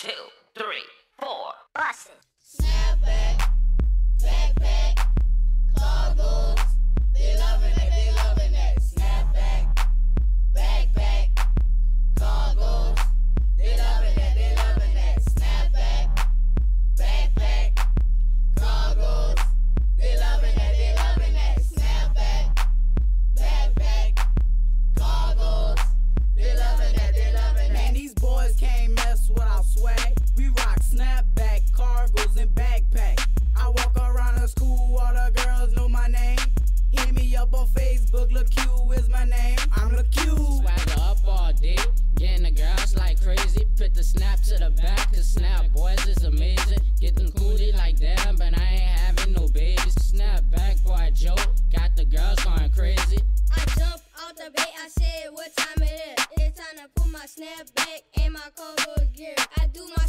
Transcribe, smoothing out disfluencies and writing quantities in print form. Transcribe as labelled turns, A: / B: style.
A: 2, 3, 4.
B: Bust it.
C: Snapback, backpack, cargoes. They loving that. Snapback, backpack, cargoes. They loving that. Snapback, backpack, cargoes. They loving that. Snapback, backpack, cargoes. They loving that.
D: Man, these boys can't mess with our swag. We rock snapback, cargos, and backpack. I walk around the school, all the girls know my name. Hit me up on Facebook, Lil Q is my name. I'm Lil Q.
E: Swagger up all day, getting the girls like crazy. Put the snap to the back, cause snap boys is amazing. Get them coolie like them, but I ain't having no babies. Snap back, boy, Joe, got the girls going crazy.
F: I jumped out the bed, I said what time it is. It's time to put my snapback and my cargo gear. I do my